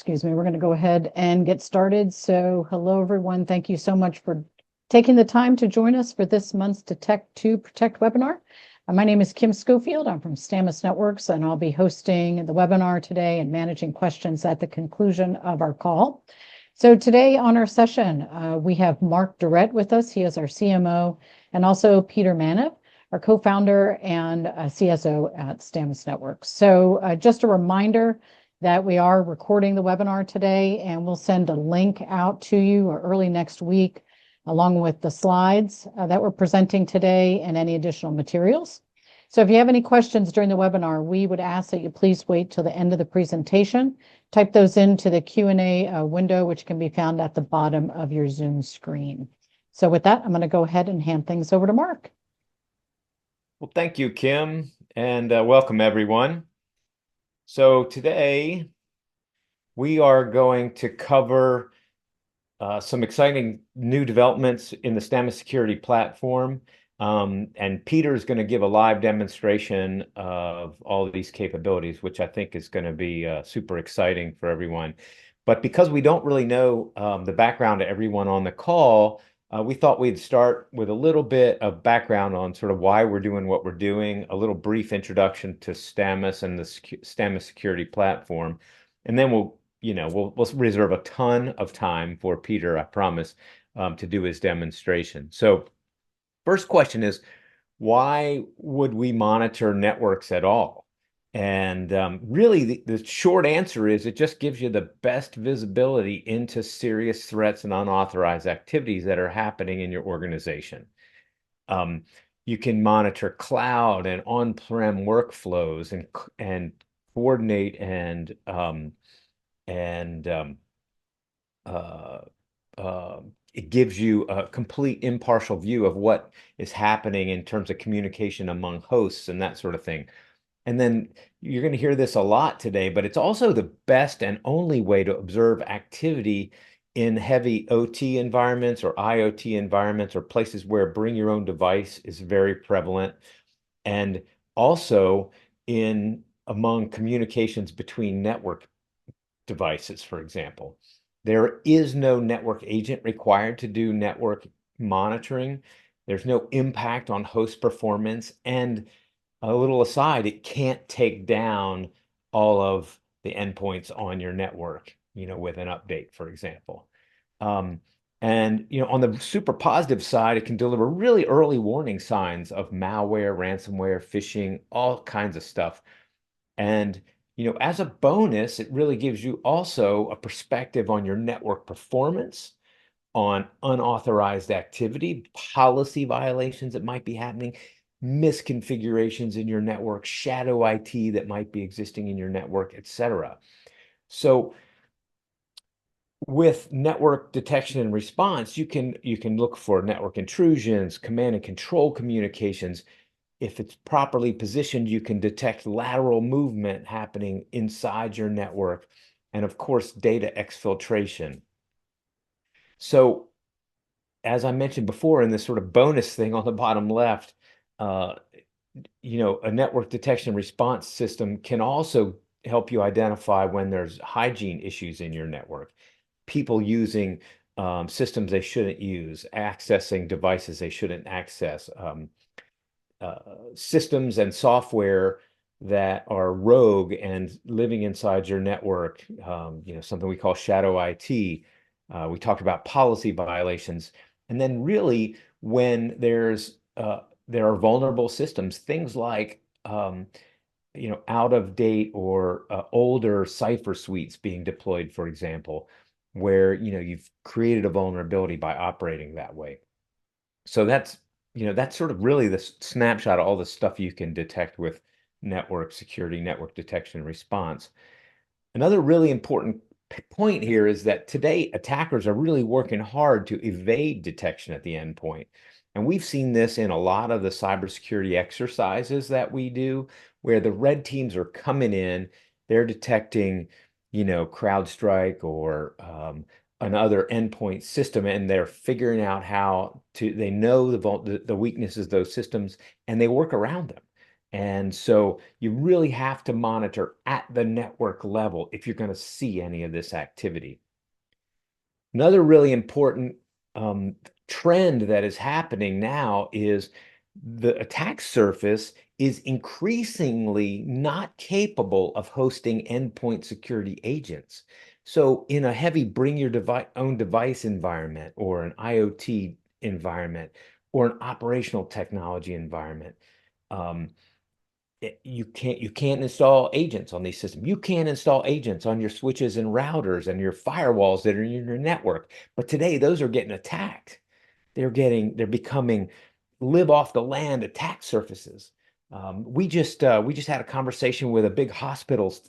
excuse me, we're going to go ahead and get started. So hello, everyone. Thank you so much for taking the time to join us for this month's Detect to Protect webinar. My name is Kim Schofield. I'm from Stamus Networks, and I'll be hosting the webinar today and managing questions at the conclusion of our call. So today on our session, we have Mark Durrett with us. He is our CMO, and also Peter Manev, our co-founder and CSO at Stamus Networks. So just a reminder that we are recording the webinar today, and we'll send a link out to you early next week, along with the slides that we're presenting today and any additional materials. So if you have any questions during the webinar, we would ask that you please wait till the end of the presentation. Type those into the Q&A window, which can be found at the bottom of your Zoom screen. So with that, I'm going to go ahead and hand things over to Mark. Well, thank you, Kim, and welcome everyone. So today we are going to cover some exciting new developments in the Stamus Security Platform, and Peter's going to give a live demonstration of all of these capabilities, which I think is going to be super exciting for everyone. But because we don't really know the background of everyone on the call, we thought we'd start with a little bit of background on sort of why we're doing what we're doing, a little brief introduction to Stamus and the Stamus Security Platform, and then we'll reserve a ton of time for Peter, I promise, to do his demonstration. So first question is, why would we monitor networks at all? And really, the short answer is it just gives you the best visibility into serious threats and unauthorized activities that are happening in your organization. You can monitor cloud and on-prem workflows and coordinate and it gives you a complete impartial view of what is happening in terms of communication among hosts and that sort of thing. And then you're going to hear this a lot today, but it's also the best and only way to observe activity in heavy OT environments or IoT environments or places where bring your own device is very prevalent. And also among communications between network devices, for example. There is no network agent required to do network monitoring. There's no impact on host performance. And a little aside, it can't take down all of the endpoints on your network, with an update, for example. And on the super positive side, it can deliver really early warning signs of malware, ransomware, phishing, all kinds of stuff. And as a bonus, it really gives you also a perspective on your network performance, on unauthorized activity, policy violations that might be happening, misconfigurations in your network, shadow IT that might be existing in your network, etc. So with network detection and response, you can look for network intrusions, command and control communications. If it's properly positioned, you can detect lateral movement happening inside your network, and of course, data exfiltration. So as I mentioned before in this sort of bonus thing on the bottom left, a network detection response system can also help you identify when there's hygiene issues in your network. People using systems they shouldn't use, accessing devices they shouldn't access, systems and software that are rogue and living inside your network, something we call shadow IT. We talked about policy violations. And then really when there are vulnerable systems, things like out of date or older cipher suites being deployed, for example, where you've created a vulnerability by operating that way. So that's sort of really the snapshot of all the stuff you can detect with network security, network detection and response. Another really important point here is that today attackers are really working hard to evade detection at the endpoint. And we've seen this in a lot of the cybersecurity exercises that we do, where the red teams are coming in, they're detecting, CrowdStrike or another endpoint system, and they're figuring out how to, they know the weaknesses of those systems, and they work around them. And so you really have to monitor at the network level if you're going to see any of this activity. Another really important trend that is happening now is the attack surface is increasingly not capable of hosting endpoint security agents. So in a heavy bring your own device environment or an IoT environment or an operational technology environment, um, you can't install agents on these systems. You can't install agents on your switches and routers and your firewalls that are in your network. But today, those are getting attacked. They're becoming live off the land attack surfaces. We just had a conversation with a big hospitals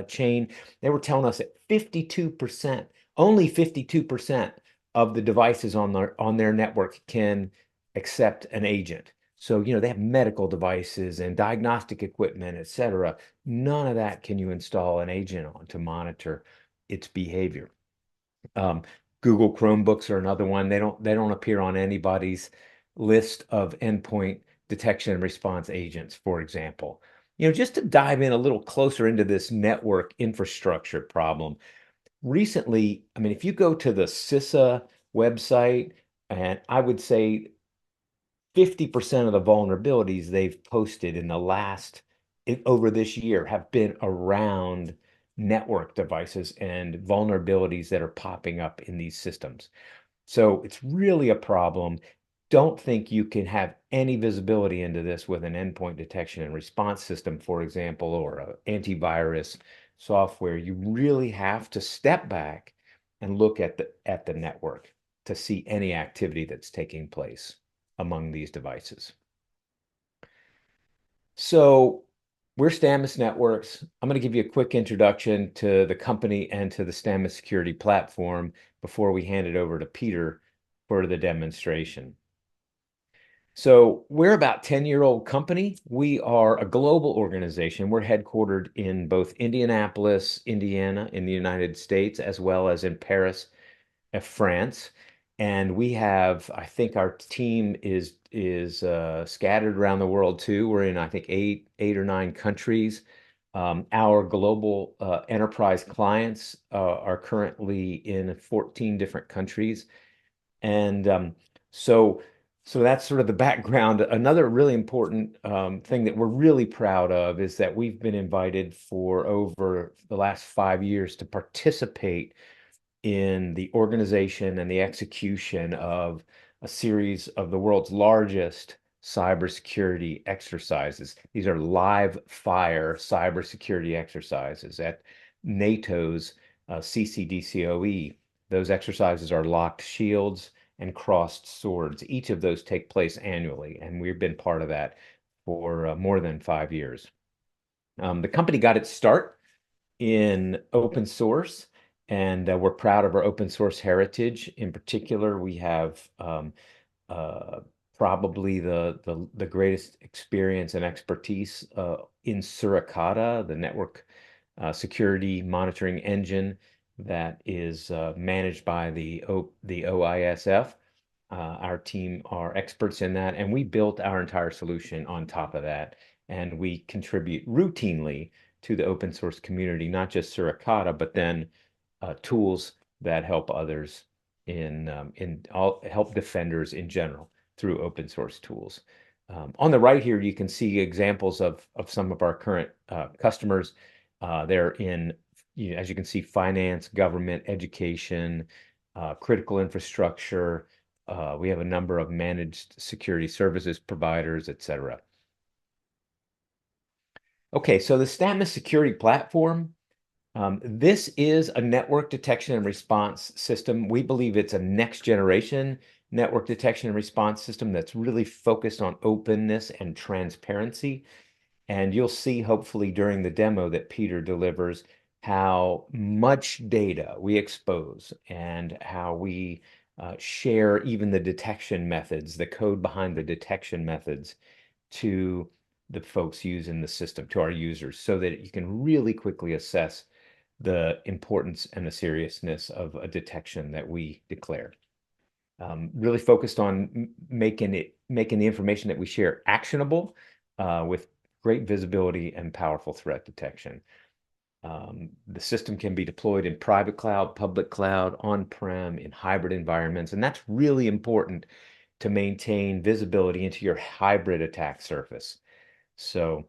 chain. They were telling us that 52%, only 52% of the devices on their network can accept an agent. So, they have medical devices and diagnostic equipment, et cetera. None of that can you install an agent on to monitor its behavior. Google Chromebooks are another one. They don't appear on anybody's list of endpoint detection and response agents, for example. Just to dive in a little closer into this network infrastructure problem. Recently, I mean, if you go to the CISA website, and I would say 50% of the vulnerabilities they've posted in the over this year have been around network devices and vulnerabilities that are popping up in these systems. So it's really a problem. Don't think you can have any visibility into this with an endpoint detection and response system, for example, or an antivirus software. You really have to step back and look at the network to see any activity that's taking place among these devices. So we're Stamus Networks. I'm going to give you a quick introduction to the company and to the Stamus Security Platform before we hand it over to Peter for the demonstration. So we're about 10-year-old company. We are a global organization. We're headquartered in both Indianapolis, Indiana, in the United States, as well as in Paris, France. And we have, I think our team is scattered around the world too. We're in, I think, eight or nine countries. Our global enterprise clients are currently in 14 different countries. And so that's sort of the background. Another really important thing that we're really proud of is that we've been invited for over the last 5 years to participate in the organization and the execution of a series of the world's largest cybersecurity exercises. These are live fire cybersecurity exercises at NATO's CCDCOE. Those exercises are locked shields and crossed swords. Each of those take place annually, and we've been part of that for more than 5 years. The company got its start in open source, and we're proud of our open source heritage. In particular, we have probably the greatest experience and expertise in Suricata, the network security monitoring engine that is managed by the OISF. Our team are experts in that, and we built our entire solution on top of that. And we contribute routinely to the open source community, not just Suricata, but then tools that help others help defenders in general through open source tools. On the right here, you can see examples of some of our current customers. They're in, as you can see, finance, government, education, critical infrastructure. We have a number of managed security services providers, et cetera. Okay, so the Stamus Security Platform, this is a network detection and response system. We believe it's a next generation network detection and response system that's really focused on openness and transparency. And you'll see, hopefully, during the demo that Peter delivers, how much data we expose and how we share even the detection methods, the code behind the detection methods to the folks using the system, to our users, so that you can really quickly assess the importance and the seriousness of a detection that we declare. Really focused on making the information that we share actionable with great visibility and powerful threat detection. The system can be deployed in private cloud, public cloud, on-prem, in hybrid environments, and that's really important to maintain visibility into your hybrid attack surface. So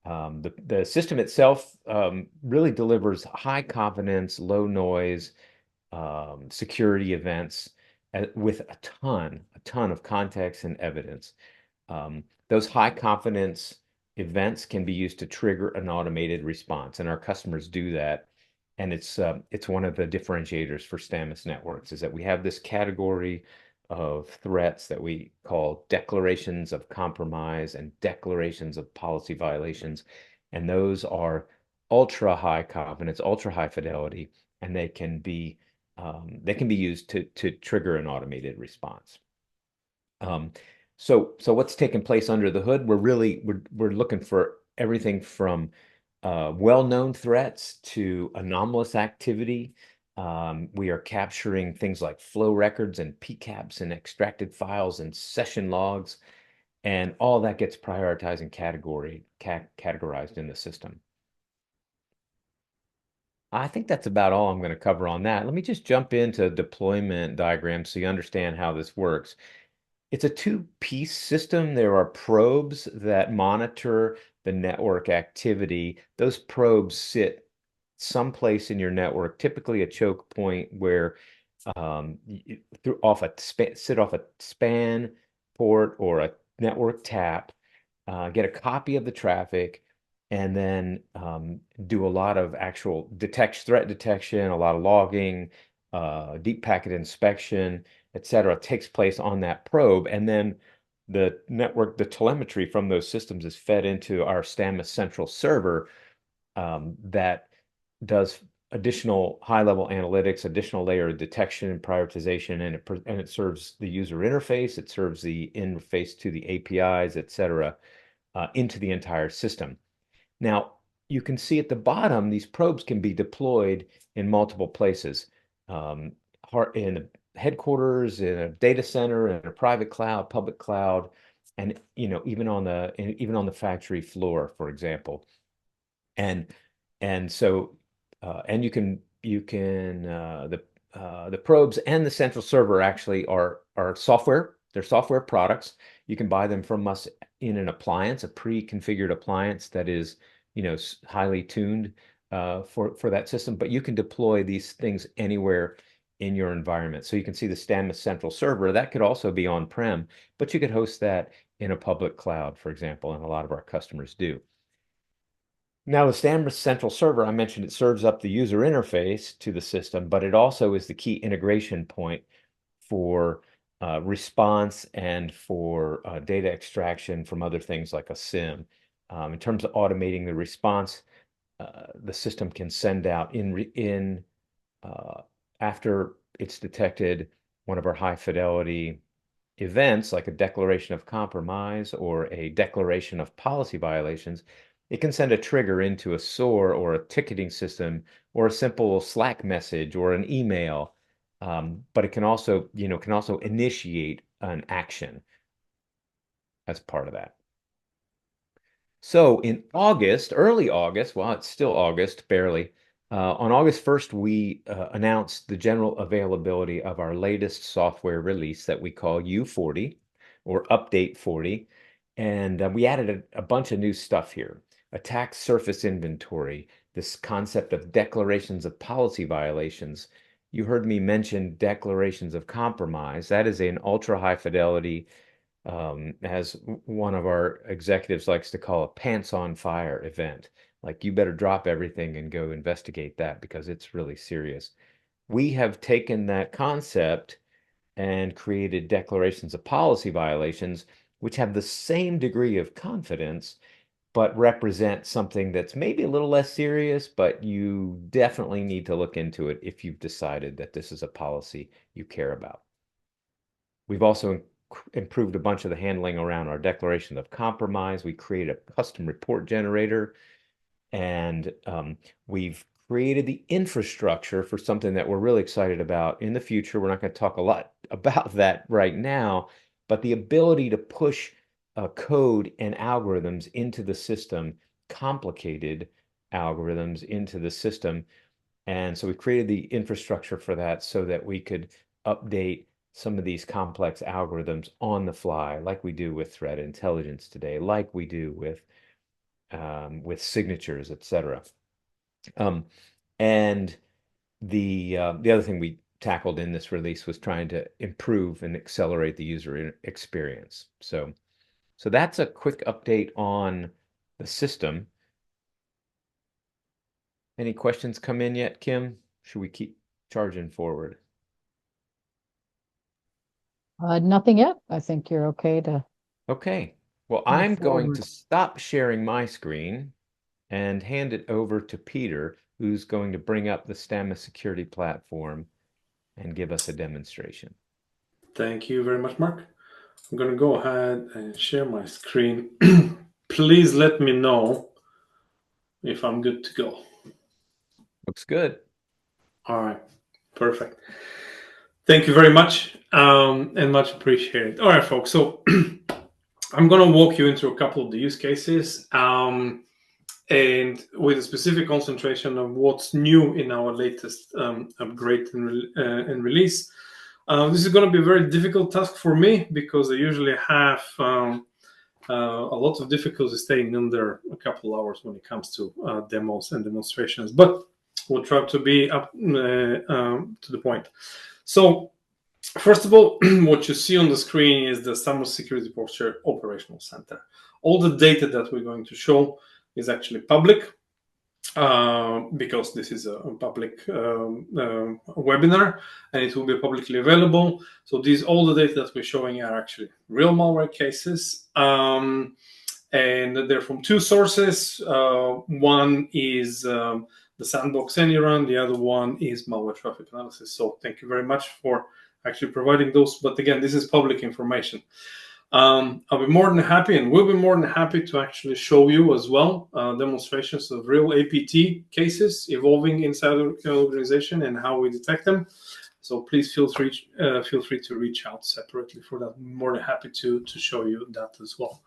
the system itself really delivers high confidence, low noise security events with a ton of context and evidence. Those high confidence events can be used to trigger an automated response, and our customers do that. And it's one of the differentiators for Stamus Networks is that we have this category of threats that we call declarations of compromise and declarations of policy violations. And those are ultra high confidence, ultra high fidelity, and they can be used to trigger an automated response. So what's taking place under the hood? We're looking for everything from well-known threats to anomalous activity. We are capturing things like flow records and PCAPs and extracted files and session logs, and all that gets prioritized and categorized in the system. I think that's about all I'm going to cover on that. Let me just jump into deployment diagrams so you understand how this works. It's a two-piece system. There are probes that monitor the network activity. Those probes sit someplace in your network, typically a choke point where sit off a span port or a network tap, get a copy of the traffic, and then do a lot of actual threat detection, a lot of logging, deep packet inspection, et cetera, takes place on that probe. And then the telemetry from those systems is fed into our Stamus central server that does additional high-level analytics, additional layer of detection and prioritization, and it serves the user interface, it serves the interface to the APIs, et cetera, into the entire system. Now, you can see at the bottom, these probes can be deployed in multiple places, in a headquarters, in a data center, in a private cloud, public cloud, and even on the factory floor, for example. And so you can the probes and the central server actually are software. They're software products. You can buy them from us in an appliance, a pre-configured appliance that is, highly tuned for that system. But you can deploy these things anywhere in your environment. So you can see the Stamus central server that could also be on-prem, but you could host that in a public cloud, for example, and a lot of our customers do. Now, the Stamus central server, I mentioned it serves up the user interface to the system, but it also is the key integration point for response and for data extraction from other things like a SIM. In terms of automating the response, the system can send out after it's detected one of our high fidelity events, like a declaration of compromise or a declaration of policy violations. It can send a trigger into a SOAR or a ticketing system or a simple Slack message or an email. But it can also initiate an action as part of that. So in early August, well, it's still August, barely. On August 1st, we announced the general availability of our latest software release that we call U40 or Update 40. And we added a bunch of new stuff here. Attack surface inventory, this concept of declarations of policy violations. You heard me mention declarations of compromise. That is an ultra high fidelity, as one of our executives likes to call a pants on fire event. Like, you better drop everything and go investigate that because it's really serious. We have taken that concept and created declarations of policy violations, which have the same degree of confidence, but represent something that's maybe a little less serious, but you definitely need to look into it if you've decided that this is a policy you care about. We've also improved a bunch of the handling around our declaration of compromise. We created a custom report generator, and we've created the infrastructure for something that we're really excited about in the future. We're not going to talk a lot about that right now, but the ability to push code and algorithms into the system, complicated algorithms into the system. And so we created the infrastructure for that so that we could update some of these complex algorithms on the fly, like we do with threat intelligence today, like we do with signatures, etc. And the other thing we tackled in this release was trying to improve and accelerate the user experience. So that's a quick update on the system. Any questions come in yet, Kim? Should we keep charging forward? Nothing yet. I think you're okay to Okay. Well, move I'm going forward. to stop sharing my screen and hand it over to Peter, who's going to bring up the Stamus Security Platform and give us a demonstration. Thank you very much, Mark. I'm going to go ahead and share my screen. Please let me know if I'm good to go. Looks good. All right, perfect. Thank you very much, and much appreciated. All right, folks. So I'm going to walk you into a couple of the use cases, and with a specific concentration of what's new in our latest upgrade and release. This is going to be a very difficult task for me because I usually have a lot of difficulty staying under a couple hours when it comes to demos and demonstrations, but we'll try to be up to the point. So first of all, what you see on the screen is the Stamus Security Posture Operational Center. All the data that we're going to show is actually public because this is a public webinar and it will be publicly available. So all the data that we're showing are actually real malware cases. And they're from two sources. One is the Sandbox AnyRun, the other one is malware traffic analysis. So thank you very much for actually providing those. But again, this is public information. I'll be more than happy, and we'll be more than happy to actually show you as well demonstrations of real APT cases evolving inside the organization and how we detect them. So please feel free to reach out separately for that. I'm more than happy to show you that as well.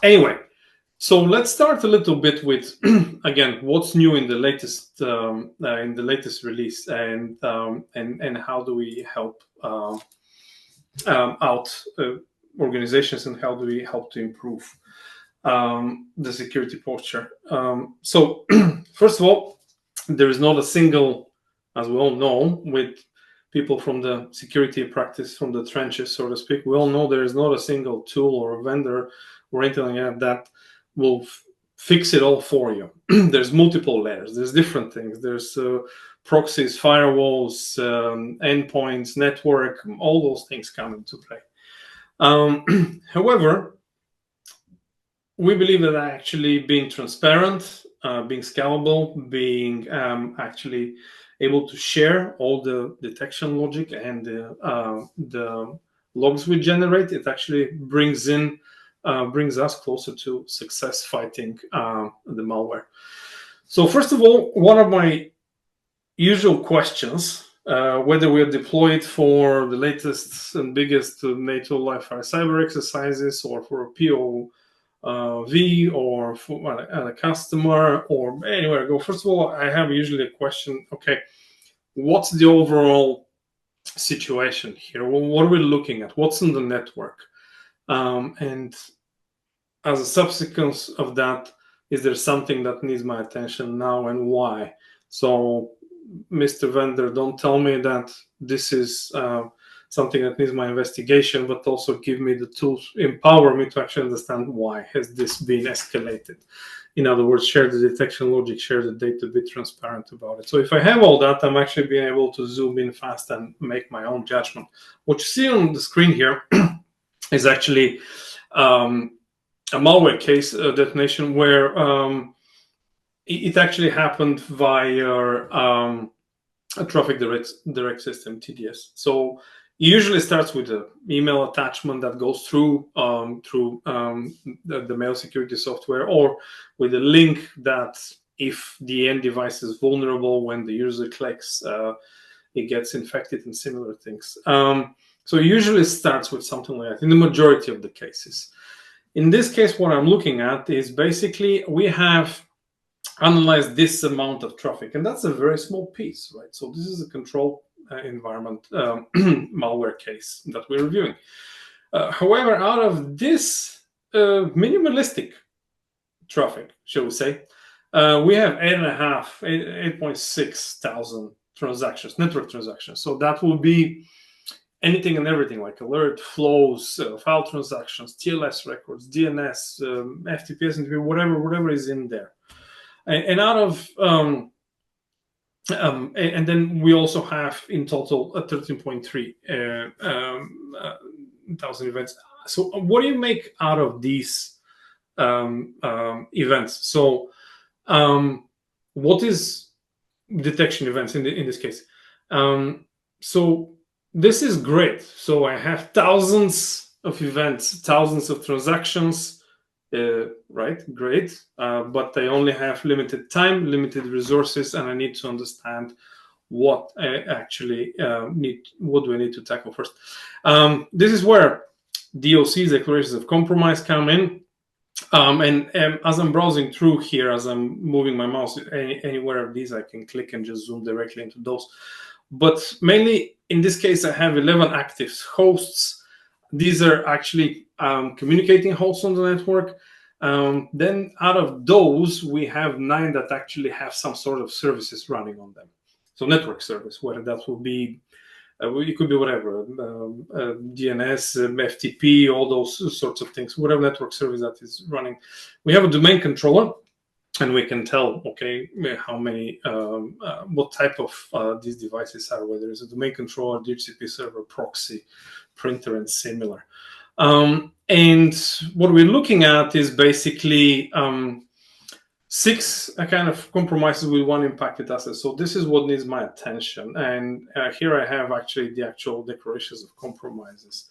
Anyway, so let's start a little bit with again what's new in the latest release and how do we help out organizations and how do we help to improve the security posture. So first of all, there is not a single, as we all know, with people from the security practice, from the trenches, so to speak, we all know there is not a single tool or a vendor or anything like that will fix it all for you. There's multiple layers, there's different things, there's proxies, firewalls, endpoints, network, all those things come into play. However, we believe that actually being transparent, being scalable, being actually able to share all the detection logic and the logs we generate, it actually brings us closer to success fighting the malware. So first of all, one of my usual questions, whether we are deployed for the latest and biggest NATO live-fire cyber exercises or for a POV or for a customer or anywhere I go. First of all, I have usually a question, okay, what's the overall situation here? Well, what are we looking at? What's in the network? And as a subsequence of that, is there something that needs my attention now and why? So Mr. Vendor, don't tell me that this is something that needs my investigation, but also give me the tools, empower me to actually understand why has this been escalated. In other words, share the detection logic, share the data, be transparent about it. So if I have all that, I'm actually being able to zoom in fast and make my own judgment. What you see on the screen here is actually a malware case detonation where it actually happened via a traffic direct system, TDS. So it usually starts with an email attachment that goes through the mail security software, or with a link that if the end device is vulnerable when the user clicks, it gets infected and similar things. So it usually starts with something like that in the majority of the cases. In this case, what I'm looking at is basically we have analyzed this amount of traffic, and that's a very small piece, right? So this is a control environment malware case that we're reviewing. However, out of this minimalistic traffic, shall we say, we have 8.6 thousand transactions, network transactions. So that will be anything and everything, like alert flows, file transactions, TLS records, DNS, FTP, SNTP, whatever is in there. And out of and then we also have in total 13.3 thousand events. So what do you make out of these events? So what is detection events in this case? So this is great. So I have thousands of events, thousands of transactions, right? Great. But I only have limited time, limited resources, and I need to understand what I actually what do I need to tackle first. This is where DOCs, declarations of compromise, come in. And as I'm browsing through here, as I'm moving my mouse anywhere of these, I can click and just zoom directly into those. But mainly in this case, I have 11 active hosts. These are actually communicating hosts on the network. Then out of those, we have 9 that actually have some sort of services running on them. So network service, whether that will be, it could be whatever, DNS, FTP, all those sorts of things, whatever network service that is running. We have a domain controller, and we can tell, okay, how many, what type of these devices are, whether it's a domain controller, DHCP server, proxy, printer, and similar. And what we're looking at is basically 6 kind of compromises with 1 impacted asset. So this is what needs my attention. And here I have actually the actual declarations of compromises.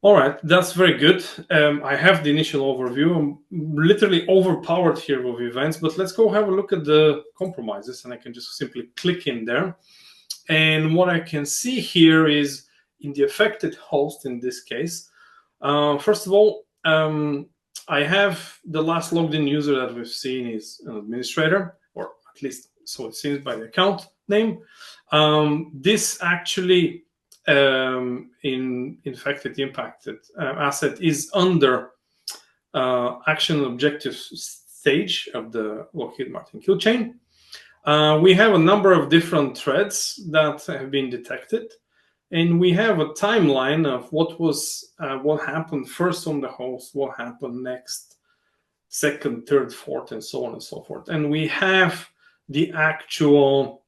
All right, that's very good. I have the initial overview. I'm literally overpowered here with events, but let's go have a look at the compromises, and I can just simply click in there. And what I can see here is in the affected host in this case, first of all, I have the last logged in user that we've seen is an administrator, or at least so it seems by the account name. This actually infected, impacted asset is under action objective stage of the Lockheed Martin kill chain. We have a number of different threads that have been detected, and we have a timeline of what happened first on the host, what happened next, second, third, fourth, and so on and so forth. And we have the actual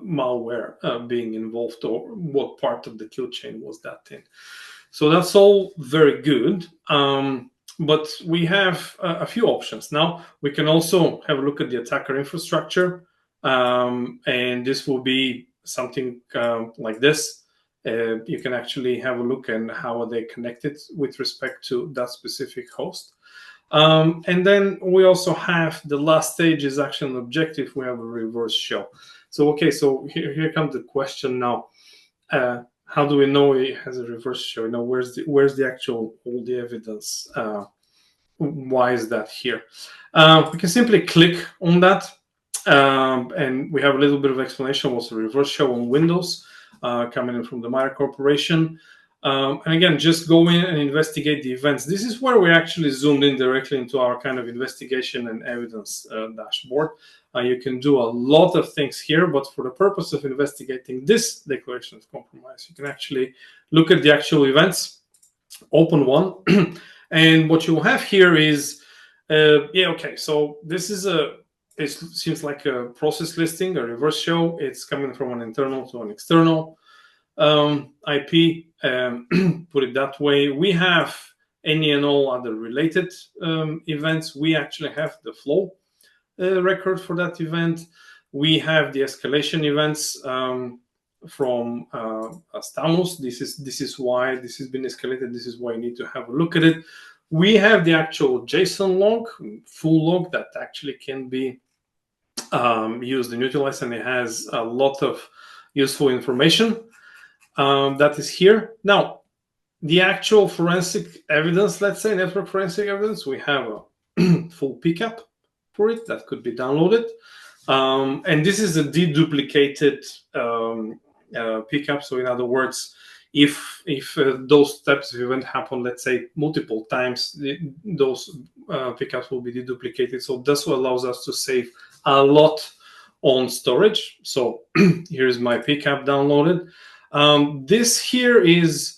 malware being involved, or what part of the kill chain was that in. So that's all very good. But we have a few options. Now, we can also have a look at the attacker infrastructure. And this will be something like this. You can actually have a look at how are they connected with respect to that specific host. And then we also have the last stage is action objective. We have a reverse shell. So, okay, so here comes the question now. How do we know it has a reverse shell? You know, where's the actual, all the evidence? Why is that here? We can simply click on that. And we have a little bit of explanation what's a reverse shell on Windows coming in from the Myer Corporation. And again, just go in and investigate the events. This is where we actually zoomed in directly into our kind of investigation and evidence dashboard. You can do a lot of things here, but for the purpose of investigating this declaration of compromise, you can actually look at the actual events, open one, and what you'll have here is, okay, so this is it seems like a process listing, a reverse shell. It's coming from an internal to an external IP. Put it that way. We have any and all other related events. We actually have the flow record for that event. We have the escalation events from Stamus. This is why this has been escalated. This is why you need to have a look at it. We have the actual JSON log, full log that actually can be used and utilized, and it has a lot of useful information that is here. Now, the actual forensic evidence, let's say network forensic evidence, we have a full PCAP for it that could be downloaded. And this is a deduplicated PCAP. So in other words, if those steps of event happen, let's say multiple times, those PCAPs will be deduplicated. So this allows us to save a lot on storage. So here's my PCAP downloaded. This here is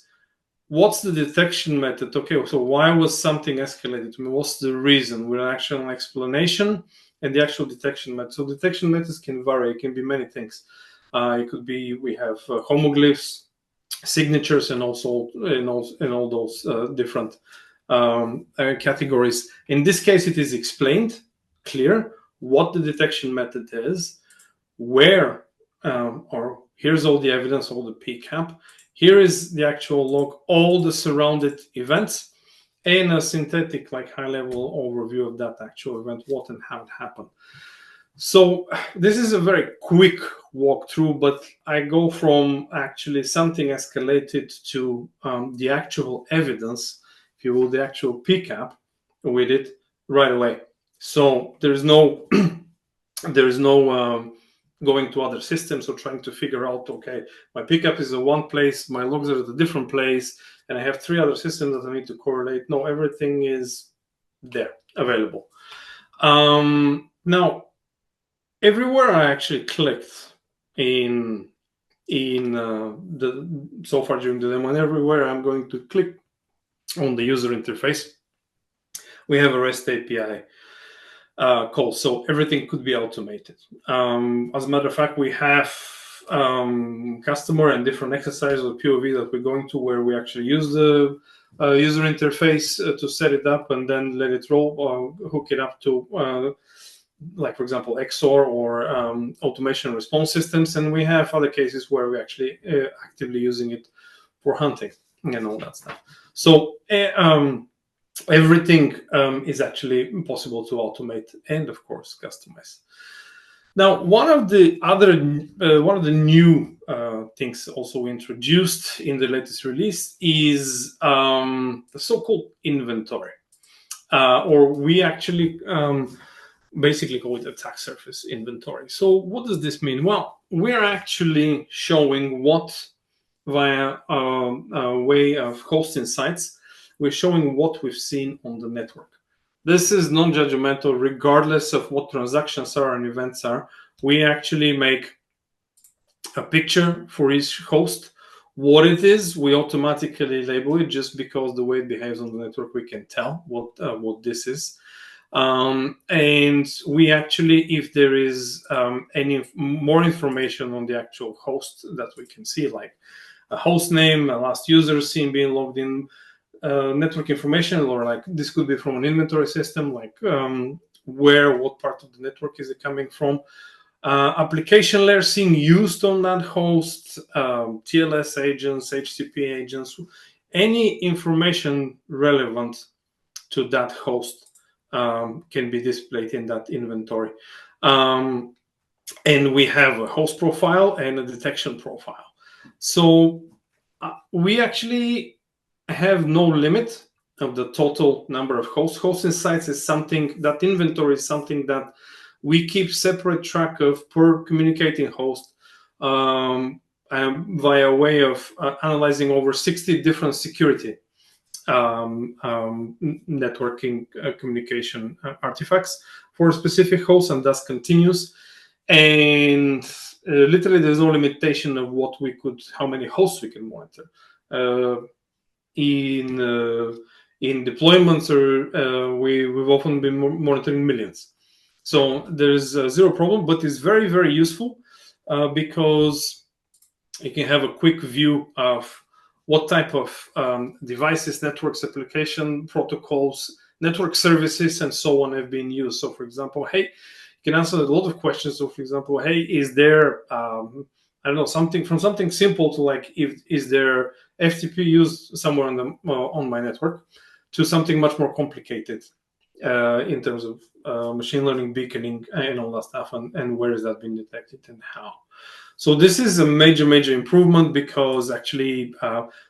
what's the detection method. Okay, so why was something escalated to me? What's the reason? With an actual explanation and the actual detection method. So detection methods can vary. It can be many things. It could be we have homoglyphs, signatures, and also in all those different categories. In this case, it is explained, clear, what the detection method is, where, or here's all the evidence, all the PCAP. Here is the actual log, all the surrounded events, and a synthetic, like high-level overview of that actual event, what and how it happened. So this is a very quick walkthrough, but I go from actually something escalated to the actual evidence, if you will, the actual PCAP with it right away. So there's no going to other systems or trying to figure out, okay, my PCAP is at one place, my logs are at a different place, and I have 3 other systems that I need to correlate. No, everything is there, available. Now, everywhere I actually clicked in the so far during the demo, and everywhere I'm going to click on the user interface, we have a REST API call, so everything could be automated. As a matter of fact, we have customer and different exercises or POV that we're going to where we actually use the user interface to set it up and then let it roll, hook it up to like, for example, XOR or automation response systems. And we have other cases where we're actually actively using it for hunting and all that stuff. So everything is actually possible to automate and, of course, customize. Now, one of the new things also introduced in the latest release is the so-called inventory, or we actually basically call it attack surface inventory. So what does this mean? Well, we're actually showing what, via a way of host insights, we're showing what we've seen on the network. This is non-judgmental, regardless of what transactions are and events are. We actually make a picture for each host. What it is, we automatically label it just because the way it behaves on the network, we can tell what this is. And we actually, if there is any more information on the actual host that we can see, like a host name, a last user seen being logged in, network information, or like this could be from an inventory system, like what part of the network is it coming from, application layer seen used on that host, TLS agents, HTTP agents, any information relevant to that host can be displayed in that inventory. And we have a host profile and a detection profile. So we actually have no limit of the total number of hosts. Host insights is something, that inventory is something that we keep separate track of per communicating host via way of analyzing over 60 different security networking communication artifacts for a specific host, and thus continues. And literally there's no limitation of how many hosts we can monitor. In deployments, or we've often been monitoring millions. So there's zero problem, but it's very, very useful because you can have a quick view of what type of devices, networks, application protocols, network services, and so on have been used. So, for example, hey, you can answer a lot of questions. So, for example, hey, is there, I don't know, something simple to like, is there FTP used somewhere on my network, to something much more complicated in terms of machine learning, beaconing, and all that stuff, and where is that being detected and how. So this is a major improvement, because actually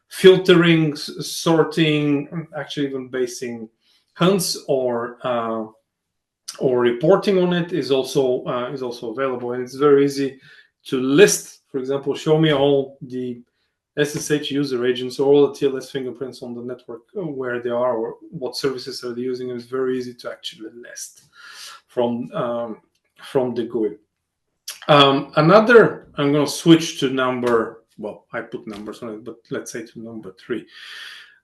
filtering, sorting, actually even basing hunts or reporting on it is also available, and it's very easy to list. For example, show me all the SSH user agents or all the TLS fingerprints on the network, where they are or what services are they using. It's very easy to actually list from the GUI. Another, I'm going to switch to number, well, I put numbers on it, but let's say to number 3.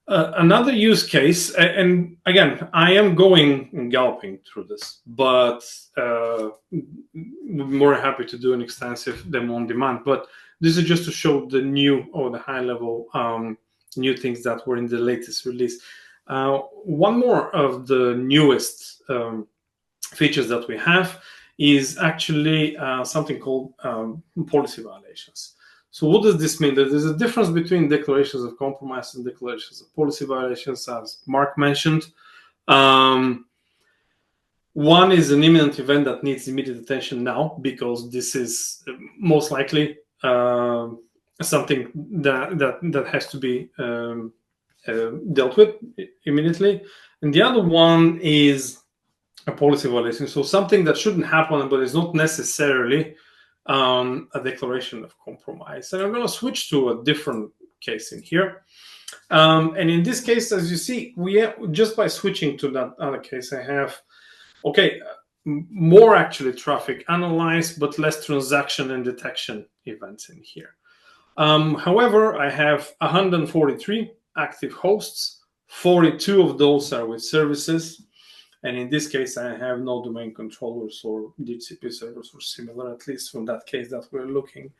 Another use case, and again, I am going and galloping through this, but more happy to do an extensive demo on demand. But this is just to show the new or the high level new things that were in the latest release. One more of the newest features that we have is actually something called policy violations. So what does this mean? That there's a difference between declarations of compromise and declarations of policy violations, as Mark mentioned. One is an imminent event that needs immediate attention now, because this is most likely something that has to be dealt with immediately. And the other one is a policy violation, so something that shouldn't happen, but is not necessarily a declaration of compromise. And I'm going to switch to a different case in here. And in this case, as you see, we have, just by switching to that other case, I have, more actually traffic analyzed, but less transaction and detection events in here. However, I have 143 active hosts. 42 of those are with services. And in this case, I have no domain controllers or DHCP servers or similar, at least from that case that we're looking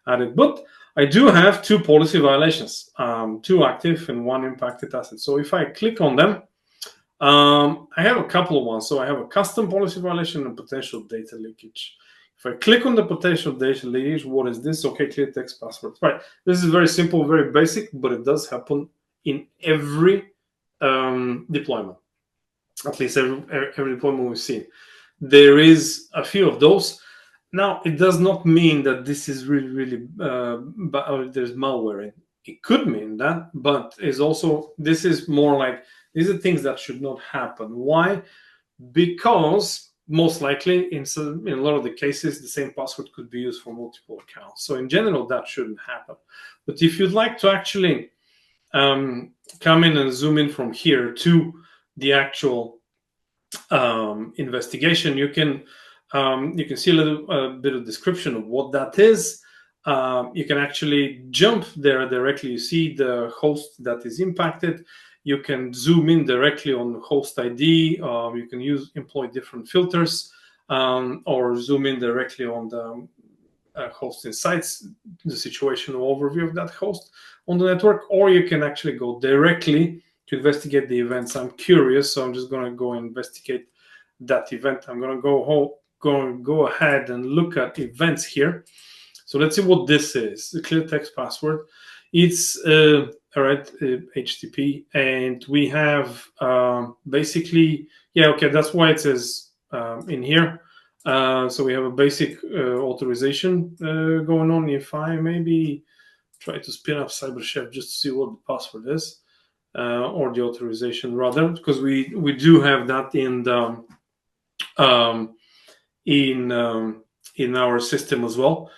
at it. But I do have 2 policy violations, 2 active and 1 impacted asset. So if I click on them, I have a couple of ones. So I have a custom policy violation and potential data leakage. If I click on the potential data leakage, what is this? Okay, clear text password. Right. This is very simple, very basic, but it does happen in every deployment. At least every deployment we've seen. There is a few of those. Now, it does not mean that this is really there's malware in. It could mean that, but this is more like, these are things that should not happen. Why? Because most likely in a lot of the cases, the same password could be used for multiple accounts. So in general, that shouldn't happen. But if you'd like to actually come in and zoom in from here to the actual investigation, you can see a little bit of description of what that is. You can actually jump there directly. You see the host that is impacted. You can zoom in directly on host ID. You can employ different filters, or zoom in directly on the host insights, the situational overview of that host on the network, or you can actually go directly to investigate the events. I'm curious, so I'm just going to go investigate that event. I'm going to go ahead and look at events here. So let's see what this is. The clear text password. It's HTTP, and we have basically, that's why it says in here. So we have a basic authorization going on. If I maybe try to spin up CyberChef just to see what the password is, or the authorization rather, because we do have that in the in our system as well.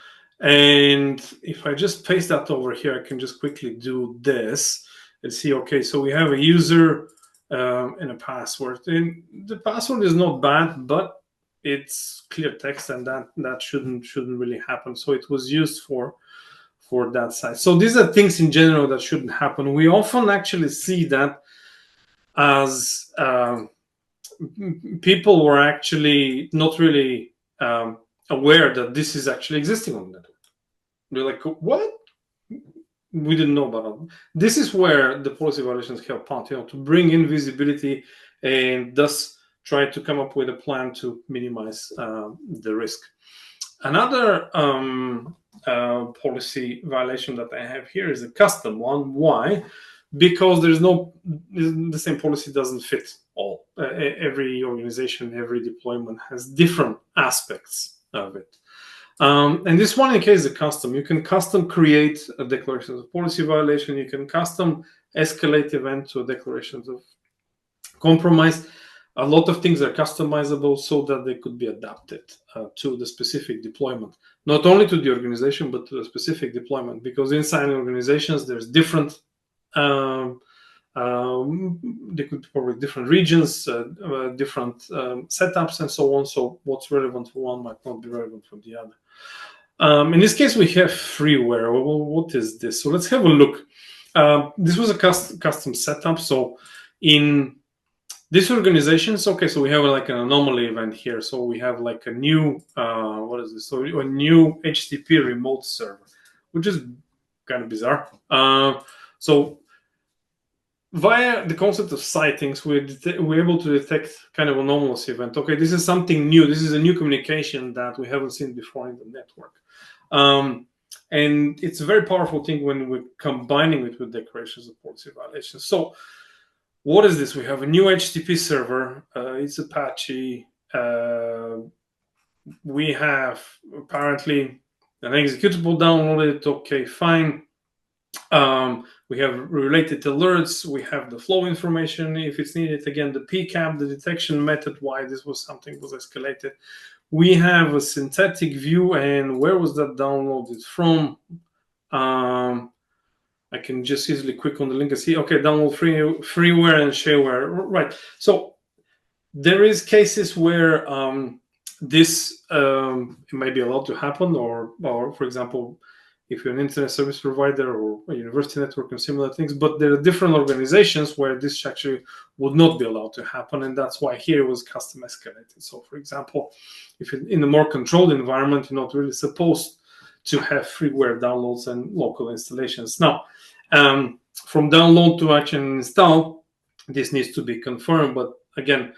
And if I just paste that over here, I can just quickly do this and see, okay, so we have a user and a password. And the password is not bad, but it's clear text, and that shouldn't really happen. So it was used for that site. So these are things in general that shouldn't happen. We often actually see that as people were actually not really aware that this is actually existing on the network. They're like, what? We didn't know about it. This is where the policy violations help out, to bring in visibility and thus try to come up with a plan to minimize the risk. Another policy violation that I have here is a custom one. Why? Because the same policy doesn't fit all. Every organization, every deployment has different aspects of it. And this one, in case is a custom, you can custom create a declaration of policy violation. You can custom escalate event to a declaration of compromise. A lot of things are customizable so that they could be adapted to the specific deployment, not only to the organization, but to the specific deployment, because inside organizations, there's different there could be probably different regions, different setups, and so on. So what's relevant for one might not be relevant for the other. In this case, we have freeware. Well, what is this? So let's have a look. This was a custom setup. So in this organization, okay, so we have like an anomaly event here. So we have like a new, what is this? So a new HTTP remote server, which is kind of bizarre. So via the concept of sightings, we're able to detect kind of anomalous event. Okay, this is something new. This is a new communication that we haven't seen before in the network. And it's a very powerful thing when we're combining it with declarations of policy violations. So what is this? We have a new HTTP server. It's Apache. We have apparently an executable downloaded. Okay, fine. We have related alerts. We have the flow information if it's needed. Again, the PCAP, the detection method, why this was something was escalated. We have a synthetic view, and where was that downloaded from? I can just easily click on the link and see, okay, download freeware and shareware. Right. So there is cases where this may be allowed to happen, or for example, if you're an internet service provider or a university network and similar things, but there are different organizations where this actually would not be allowed to happen, and that's why here it was custom escalated. So for example, if you're in a more controlled environment, you're not really supposed to have freeware downloads and local installations. Now, from download to actually install, this needs to be confirmed, but again,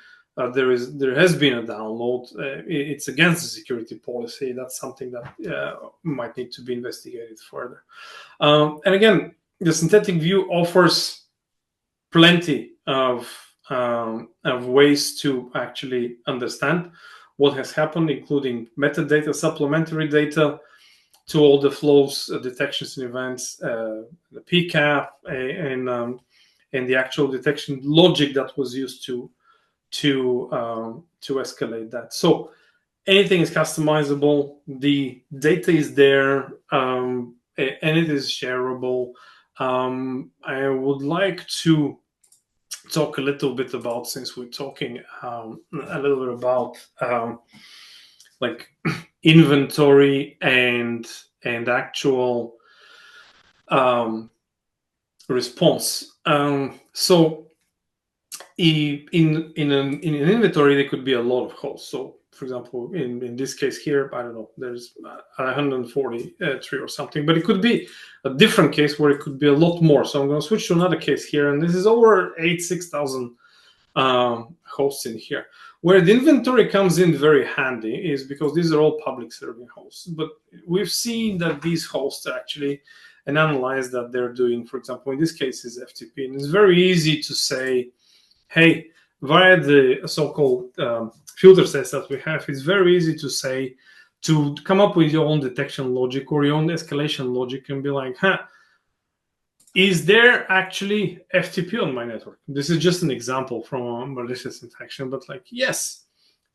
there has been a download. It's against the security policy. That's something that might need to be investigated further. And again, the synthetic view offers plenty of ways to actually understand what has happened, including metadata, supplementary data to all the flows, detections and events, the PCAP, and the actual detection logic that was used to escalate that. So anything is customizable. The data is there, and it is shareable. I would like to talk a little bit about, since we're talking a little bit about like inventory and actual response. So in an inventory, there could be a lot of hosts. So for example, in this case here, I don't know, there's 143 or something, but it could be a different case where it could be a lot more. So I'm going to switch to another case here, and this is over 6,000 hosts in here. Where the inventory comes in very handy is because these are all public serving hosts, but we've seen that these hosts actually and analyze that they're doing, for example, in this case is FTP, and it's very easy to say, hey, via the so-called filter sets that we have, it's very easy to say, to come up with your own detection logic or your own escalation logic and be like, is there actually FTP on my network? This is just an example from a malicious infection, but like, yes,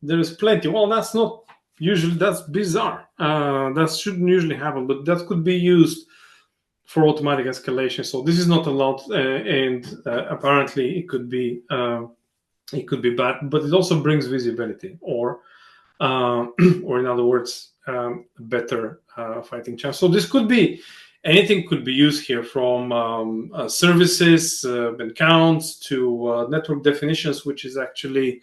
there is plenty. Well, that's not usually, that's bizarre. That shouldn't usually happen, but that could be used for automatic escalation. So this is not allowed, and apparently it could be bad, but it also brings visibility, or in other words, better fighting chance. So this could be anything, could be used here, from services and counts to network definitions, which is actually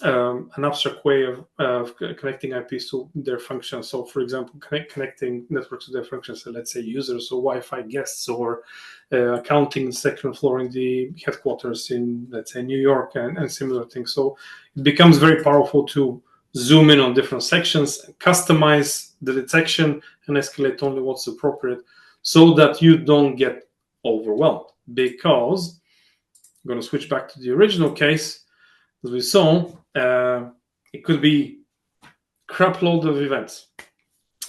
an abstract way of connecting IPs to their functions. So for example, connecting networks to their functions, so let's say users or Wi-Fi guests, or accounting the second floor in the headquarters in, let's say, New York, and similar things. So it becomes very powerful to zoom in on different sections, customize the detection, and escalate only what's appropriate, so that you don't get overwhelmed. Because I'm going to switch back to the original case, as we saw, it could be crap load of events,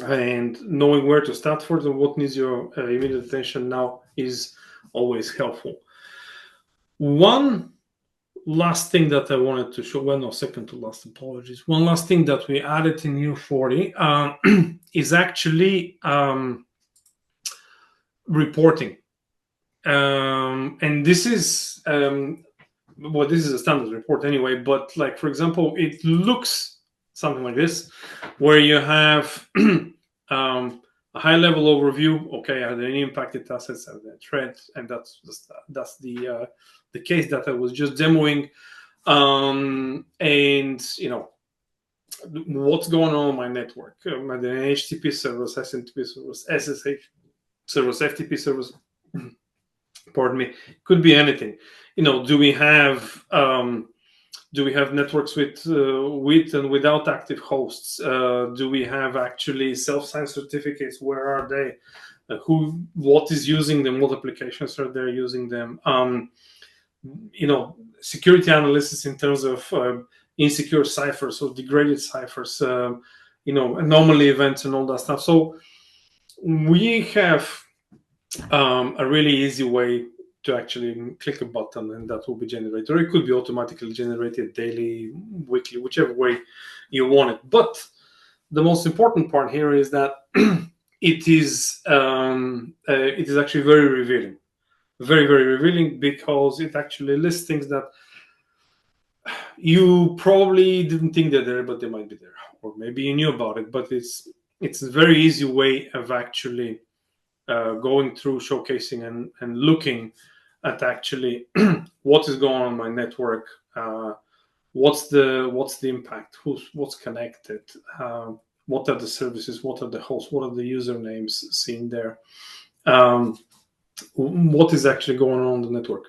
and knowing where to start for them, what needs your immediate attention now is always helpful. One last thing that I wanted to show, well, no, second to last, apologies. One last thing that we added in U40 is actually reporting. And this is, well, this is a standard report anyway, but like, for example, it looks something like this, where you have a high-level overview. Okay, are there any impacted assets? Are there threats? And that's the case that I was just demoing. And you know what's going on my network, the HTTP servers, SMTP servers, SSH servers, FTP servers. Pardon me. Could be anything. You know, do we have networks with and without active hosts? Do we have actually self-signed certificates? Where are they? What is using them? What applications are they using them? You know, security analysis in terms of insecure ciphers or degraded ciphers, you know, anomaly events and all that stuff. So we have a really easy way to actually click a button and that will be generated, or it could be automatically generated daily, weekly, whichever way you want it. But the most important part here is that it is actually very revealing, very, very revealing, because it actually lists things that you probably didn't think they're there, but they might be there, or maybe you knew about it. But it's a very easy way of actually going through, showcasing, and looking at actually what is going on in my network, what's the impact, what's connected, what are the services, what are the hosts, what are the usernames seen there, what is actually going on the network,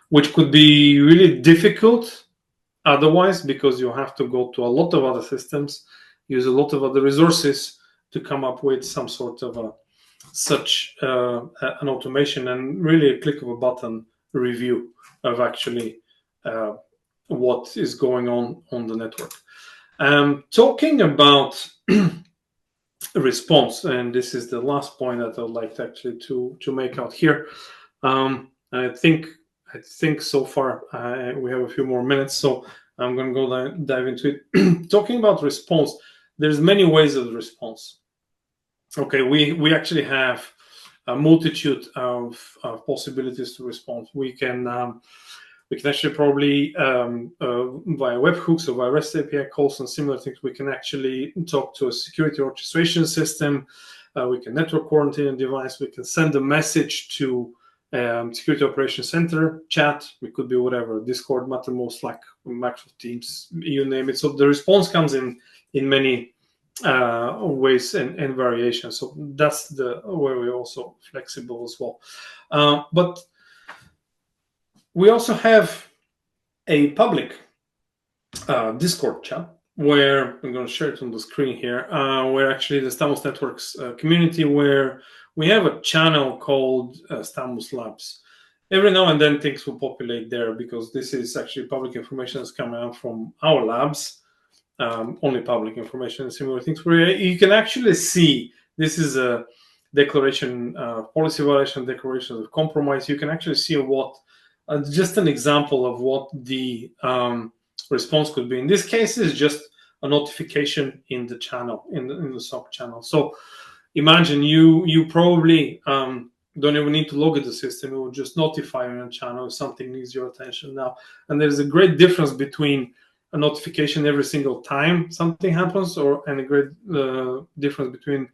which could be really difficult otherwise, because you have to go to a lot of other systems, use a lot of other resources to come up with some sort of an automation and really a click of a button review of actually what is going on the network. Talking about response, and this is the last point that I'd like to actually to make out here. I think so far we have a few more minutes, so I'm going to go dive into it. Talking about response, there's many ways of response. Okay, we actually have a multitude of possibilities to respond. We can actually probably via webhooks or via REST API calls and similar things, we can actually talk to a security orchestration system. We can network quarantine a device. We can send a message to Security Operations Center, chat. It could be whatever, Discord, Mattermost, Slack, Microsoft Teams, you name it. So the response comes in many ways and variations. So that's the where we're also flexible as well. But we also have a public Discord chat where I'm going to share it on the screen here, where actually the Stamus Networks community, where we have a channel called Stamus Labs. Every now and then things will populate there, because this is actually public information that's coming out from our labs. Only public information and similar things, where you can actually see this is a declaration, policy violation, declaration of compromise. You can actually see what just an example of what the response could be. In this case, it's just a notification in the channel, in the SOC channel. So imagine you probably don't even need to log at the system. It will just notify you on a channel if something needs your attention now. And there's a great difference between a notification every single time something happens, and a great difference between,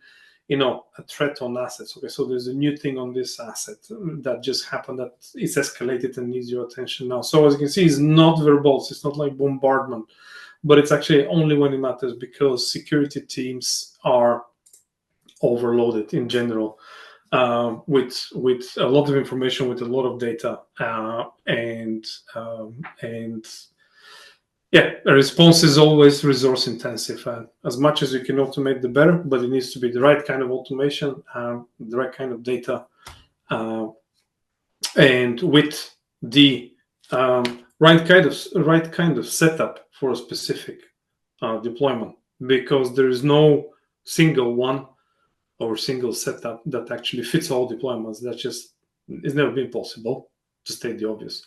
a threat on assets. Okay, so there's a new thing on this asset that just happened that it's escalated and needs your attention now. So as you can see, it's not verbose. It's not like bombardment, but it's actually only when it matters, because security teams are overloaded in general with a lot of information, with a lot of data, and yeah, a response is always resource intensive. As much as you can automate, the better, but it needs to be the right kind of automation, the right kind of data, and with the right kind of setup for a specific deployment. because there is no single one or single setup that actually fits all deployments. That just it's never been possible, to state the obvious.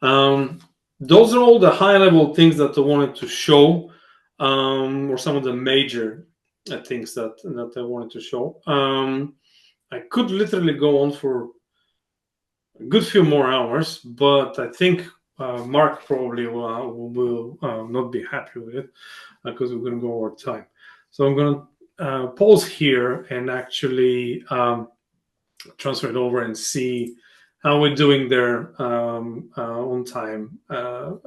Those are all the high-level things that I wanted to show, or some of the major things that I wanted to show. I could literally go on for a good few more hours, but I think Mark probably will not be happy with it because we're going to go over time. So I'm going to pause here and actually transfer it over and see how we're doing there on time,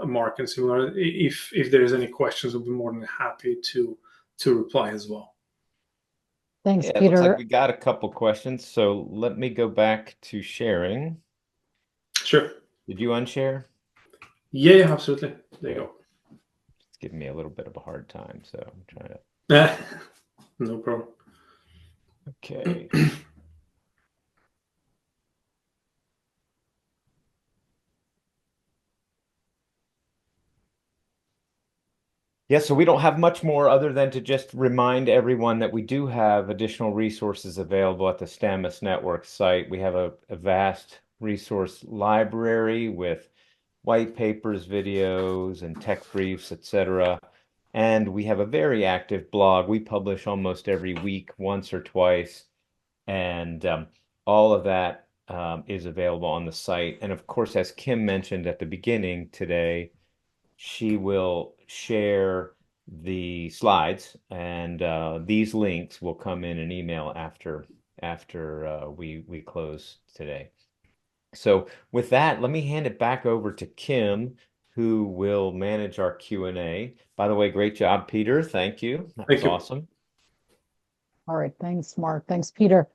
Mark and similar. If there's any questions, we'll be more than happy to reply as well. Thanks, Yeah, it looks like Peter. we got a couple questions. So let me go back to sharing. Sure. Did you unshare? Yeah, absolutely. There you go. It's giving me a little bit of a hard time, so I'm trying to. No problem. Okay. Yeah, so we don't have much more other than to just remind everyone that we do have additional resources available at the Stamus Network site. We have a vast resource library with white papers, videos, and tech briefs, etc. And we have a very active blog. We publish almost every week, once or twice, and all of that is available on the site. And of course, as Kim mentioned at the beginning today, she will share the slides, and these links will come in an email after we close today. So with that, let me hand it back over to Kim, who will manage our Q&A. By the way, great job, Peter. Thank you. That was awesome. All right. Thanks, Mark. Thanks, Peter.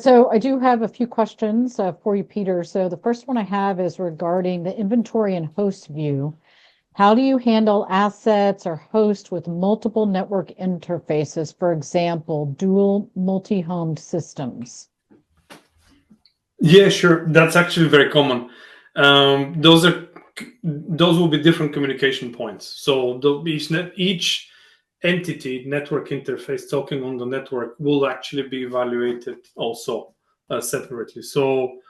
So I do have a few questions for you, Peter. So the first one I have is regarding the inventory and host view. How do you handle assets or hosts with multiple network interfaces, for example, dual multi-homed systems? Yeah, sure. That's actually very common. Those will be different communication points. So each entity network interface talking on the network will actually be evaluated also separately. So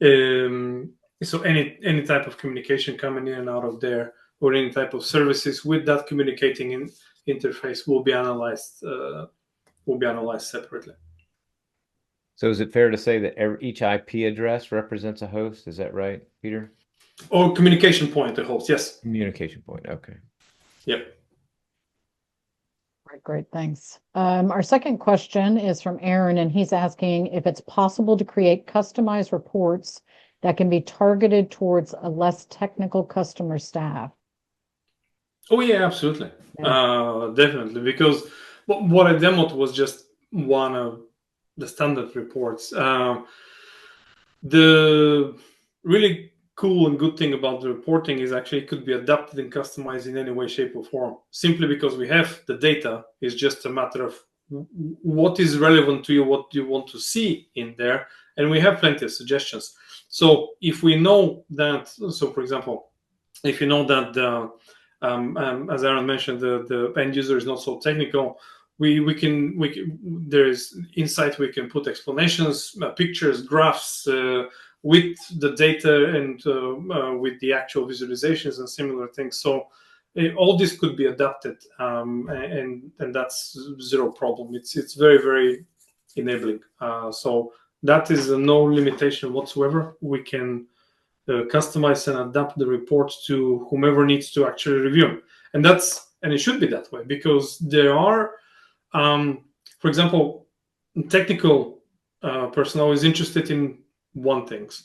any type of communication coming in and out of there, or any type of services with that communicating interface will be analyzed separately. So is it fair to say that each IP address represents a host? Is that right, Peter? Or communication point, the host, yes. Communication point, okay. Yep. Great, thanks. Our second question is from Aaron, and he's asking if it's possible to create customized reports that can be targeted towards a less technical customer staff. Oh yeah, absolutely. Yeah. Definitely, because what I demoed was just one of the standard reports. The really cool and good thing about the reporting is actually it could be adapted and customized in any way, shape, or form. Simply because we have the data, is just a matter of what is relevant to you, what you want to see in there, and we have plenty of suggestions. So if we know that, so for example, if you know that as Aaron mentioned, the end user is not so technical, we can there's insight, we can put explanations, pictures, graphs with the data and with the actual visualizations and similar things. So all this could be adapted, and that's zero problem. It's very, very enabling. So that is no limitation whatsoever. We can customize and adapt the reports to whomever needs to actually review them. And it should be that way, because there are, for example, technical personnel is interested in one things.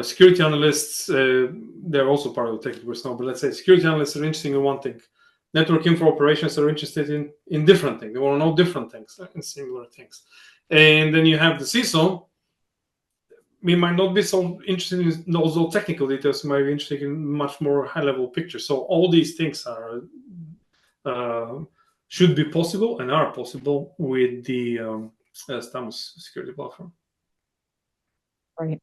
Security analysts, they're also part of the technical personnel, but let's say security analysts are interested in one thing. Network info operations are interested in different things. They want to know different things and similar things. And then you have the CISO. We might not be so interested in those technical details. We might be interested in much more high-level pictures. So all these things are should be possible and are possible with the Stamus Security Platform. Right.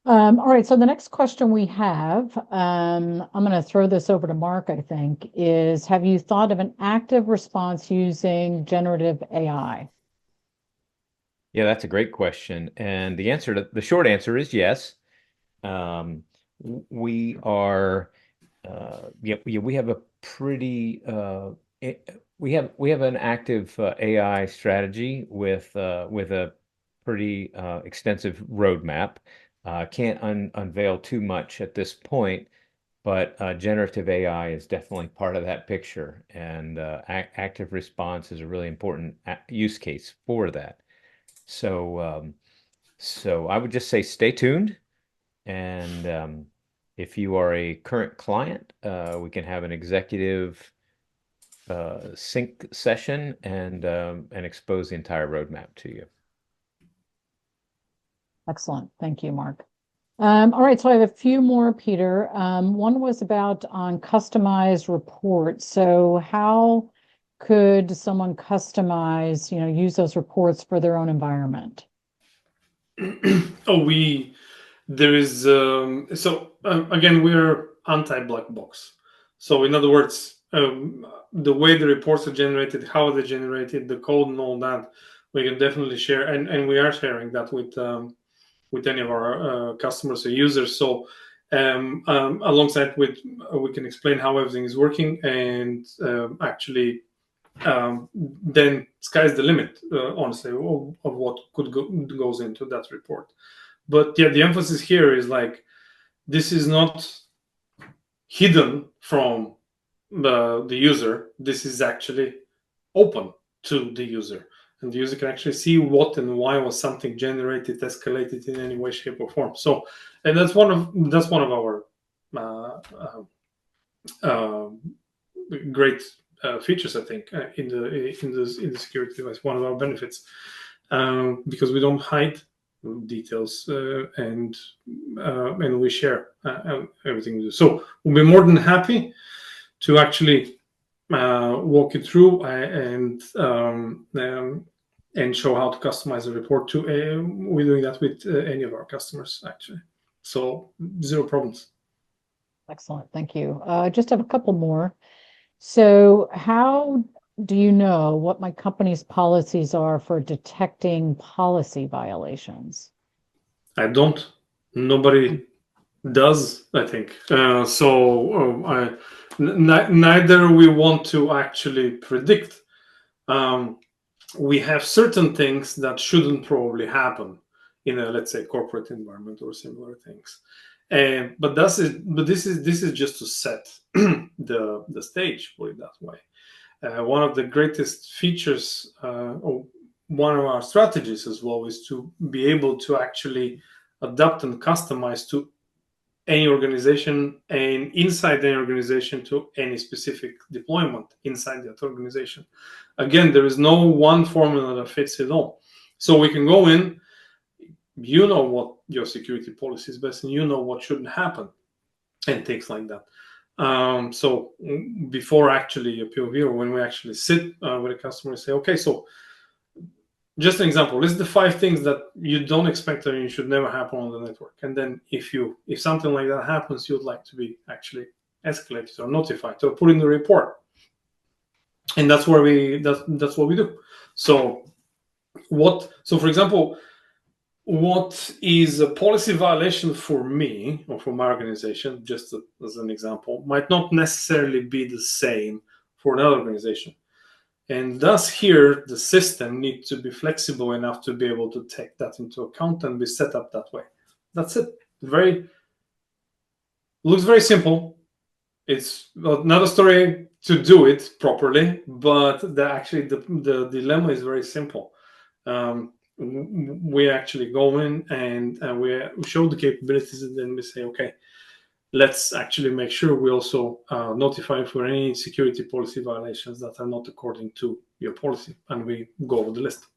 All right, so the next question we have, I'm going to throw this over to Mark, I think, is have you thought of an active response using generative AI? Yeah, that's a great question. And the short answer is yes. We are, we have a pretty, we have an active AI strategy with a pretty extensive roadmap. Can't unveil too much at this point, but generative AI is definitely part of that picture, and active response is a really important use case for that. So, so I would just say stay tuned, and if you are a current client, we can have an executive sync session and expose the entire roadmap to you. Excellent. Thank you, Mark. All right, so I have a few more, Peter. One was about on customized reports. So how could someone customize, use those reports for their own environment? Oh, there is, again, we're anti-black box. So in other words, the way the reports are generated, how they're generated, the code and all that, we can definitely share, and we are sharing that with any of our customers or users. So alongside with, we can explain how everything is working, and actually then sky's the limit, honestly, of what goes into that report. But yeah, the emphasis here is like, this is not hidden from the user. This is actually open to the user, and the user can actually see what and why was something generated, escalated in any way, shape, or form. So, and that's one of our great features, I think, in the security device. One of our benefits, because we don't hide details, and we share everything we do. So we'll be more than happy to actually walk you through and show how to customize the report to. We're doing that with any of our customers, actually. So zero problems. Excellent. Thank you. I just have a couple more. So how do you know what my company's policies are for detecting policy violations? I don't. Nobody does, I think. Neither we want to actually predict. We have certain things that shouldn't probably happen in a, let's say, corporate environment or similar things. But this is just to set the stage, put it that way. One of the greatest features, or one of our strategies as well, is to be able to actually adapt and customize to any organization, and inside the organization to any specific deployment inside that organization. Again, there is no one formula that fits it all. So we can go in, you know what your security policy is best, and you know what shouldn't happen, and things like that. So before actually a POV, or when we actually sit with a customer and say, okay, so just an example, list the 5 things that you don't expect and you should never happen on the network. And then if something like that happens, you'd like to be actually escalated or notified or put in the report. And that's where that's what we do. So for example, what is a policy violation for me or for my organization, just as an example, might not necessarily be the same for another organization. And thus here, the system needs to be flexible enough to be able to take that into account and be set up that way. That's it. Looks very simple. It's another story to do it properly, but the dilemma is very simple. We actually go in and we show the capabilities, and then we say, okay, let's actually make sure we also notify for any security policy violations that are not according to your policy, and we go over the list.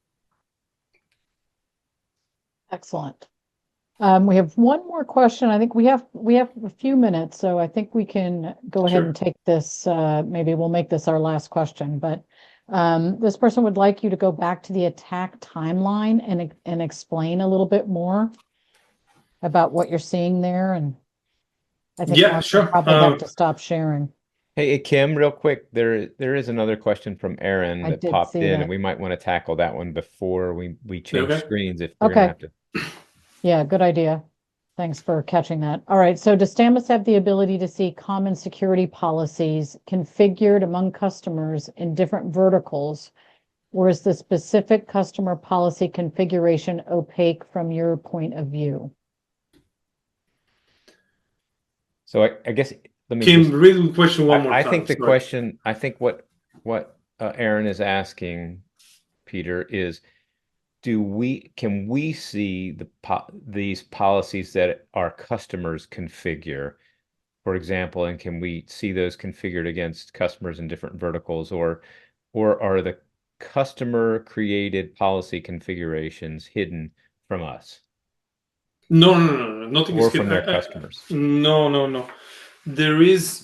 Excellent. We have one more question. I think we have a few minutes, so I think we can go ahead and take this. Maybe we'll make this our last question, but this person would like you to go back to the attack timeline and explain a little bit more. about what you're seeing there? And I think Yeah, Mark will sure. probably have to stop sharing. Hey, Kim, real quick, there is another question from Aaron I that did popped see in, that. and we might want to tackle that one before we change Okay. screens if we're gonna Okay. have to. Yeah, good idea. Thanks for catching that. All right, so does Stamus have the ability to see common security policies configured among customers in different verticals, or is the specific customer policy configuration opaque from your point of view? So I guess let me Kim, just. read the question one more I time. think the Sorry. question. I think what Aaron is asking, Peter, is can we see these policies that our customers configure, for example, and can we see those configured against customers in different verticals, or are the customer created policy configurations hidden from us No. Nothing is or from hidden. their customers? No. There is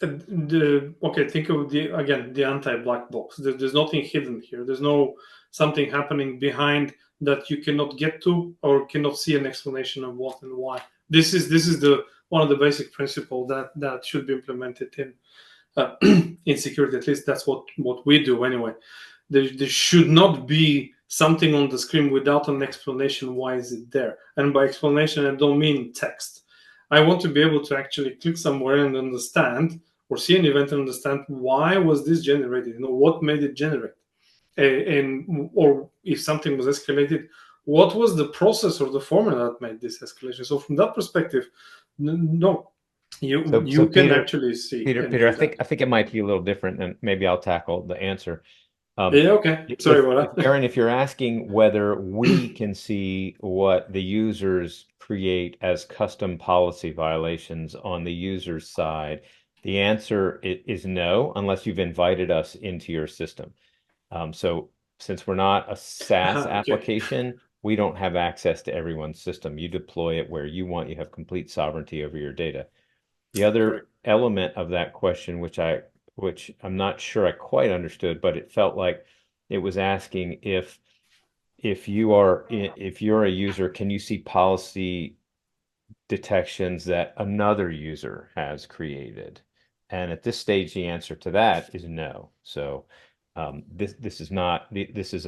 okay. Think of the anti-black box. There's nothing hidden here. There's no something happening behind that you cannot get to or cannot see an explanation of what and why. This is the one of the basic principles that should be implemented in security. At least that's what we do anyway. There should not be something on the screen without an explanation why is it there. And by explanation, I don't mean text. I want to be able to actually click somewhere and understand, or see an event and understand why was this generated. What made it generate, and or if something was escalated, what was the process or the formula that made this escalation. So from that perspective, no, So you can Peter, actually see Peter, and Peter, view that. I think it might be a little different, and maybe I'll tackle the answer. Yeah, okay. Sorry about that. Aaron, if you're asking whether we can see what the users create as custom policy violations on the user's side, the answer is no, unless you've invited us into your system. So since we're not a SaaS Okay. application, we don't have access to everyone's system. You deploy it where you want. You have complete sovereignty over your data. The other Correct. element of that question, which I'm not sure I quite understood, but it felt like it was asking if you're a user, can you see policy detections that another user has created? And at this stage, the answer to that is no. So this is not this is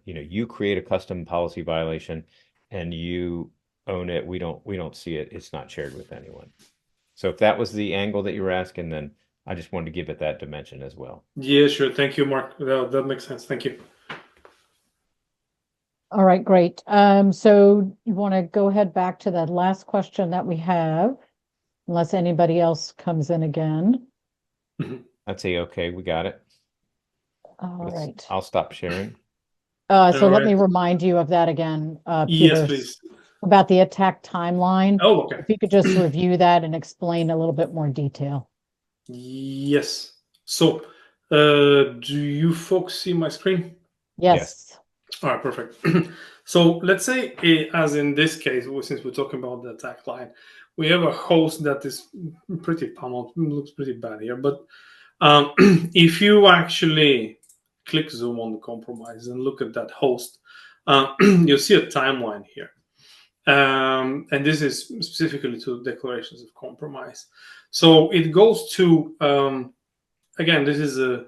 you create a custom policy violation and you own it. We don't see it. It's not shared with anyone. So if that was the angle that you were asking, then I just wanted to give it that dimension as well. Yeah, sure. Thank you, Mark. That makes sense. Thank you. All right, great. So you want to go ahead back to that last question that we have, unless anybody else comes in again. I'd say, okay, we got it. All right. I'll stop sharing. So let right. me remind you of that again, Yes, Peter, please. about the attack timeline. Oh, okay. If you could just review that and explain a little bit more detail. Yes. So, do you folks see my screen? Yes. All right, perfect. So let's say, as in this case, since we're talking about the attack line, we have a host that is pretty pummeled, looks pretty bad here. But if you actually click zoom on the compromise and look at that host, you'll see a timeline here. And this is specifically to declarations of compromise. So it goes to, again, this is a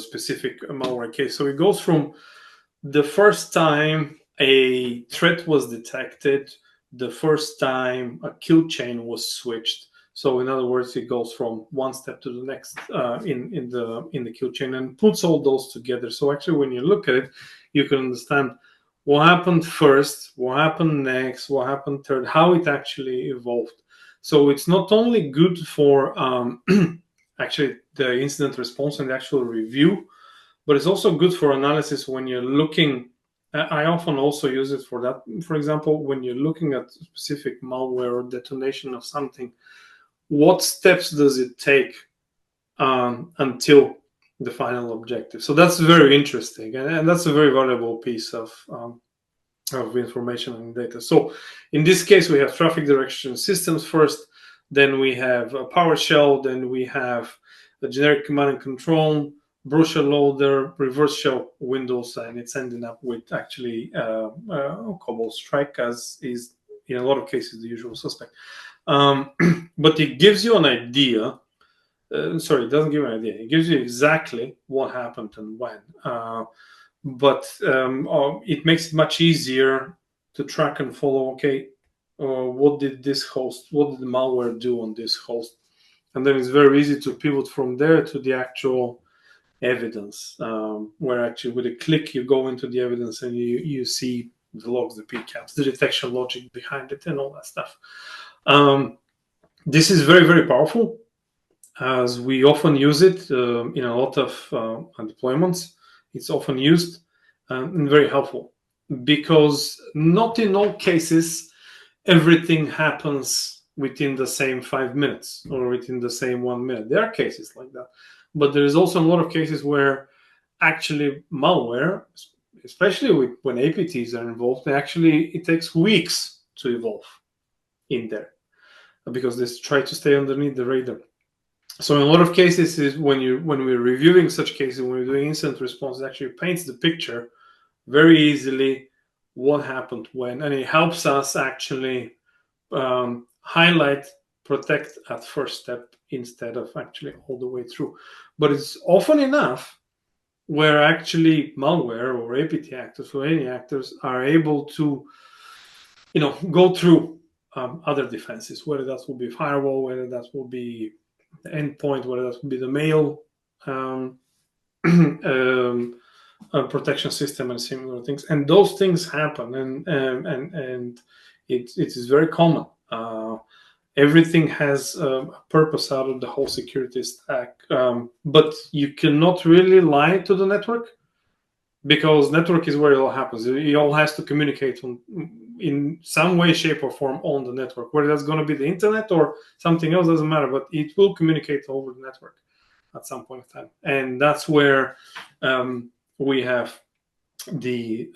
specific malware case. So it goes from the first time a threat was detected, the first time a kill chain was switched. So in other words, it goes from one step to the next in the kill chain and puts all those together. So actually, when you look at it, you can understand what happened first, what happened next, what happened third, how it actually evolved. So it's not only good for actually the incident response and the actual review, but it's also good for analysis when you're looking. I often also use it for that. For example, when you're looking at specific malware or detonation of something, what steps does it take until the final objective? So that's very interesting, and that's a very valuable piece of information and data. So in this case, we have traffic direction systems first, then we have a PowerShell, then we have a generic command and control, brochure loader, reverse shell Windows, and it's ending up with actually COBOL Strike, as is in a lot of cases the usual suspect. But it gives you an idea. Sorry, it doesn't give you an idea. It gives you exactly what happened and when. But it makes it much easier to track and follow. Okay, what did the malware do on this host? And then it's very easy to pivot from there to the actual evidence, where actually with a click you go into the evidence and you see the logs, the PCAPs, the detection logic behind it, and all that stuff. This is very, very powerful, as we often use it in a lot of deployments. It's often used and very helpful, because not in all cases everything happens within the same 5 minutes or within the same 1 minute. There are cases like that, but there is also a lot of cases where actually malware, especially when APTs are involved, it takes weeks to evolve in there, because they try to stay underneath the radar. So in a lot of cases, is when we're reviewing such cases, when we're doing incident response, it actually paints the picture very easily what happened when, and it helps us actually highlight, protect at first step instead of actually all the way through. But it's often enough where actually malware or APT actors or any actors are able to, go through other defenses, whether that will be firewall, whether that will be the endpoint, whether that will be the mail protection system and similar things. And those things happen, and it is very common. Everything has a purpose out of the whole security stack, but you cannot really lie to the network, because network is where it all happens. It all has to communicate in some way, shape, or form on the network. Whether that's going to be the internet or something else doesn't matter, but it will communicate over the network at some point in time. And that's where we have the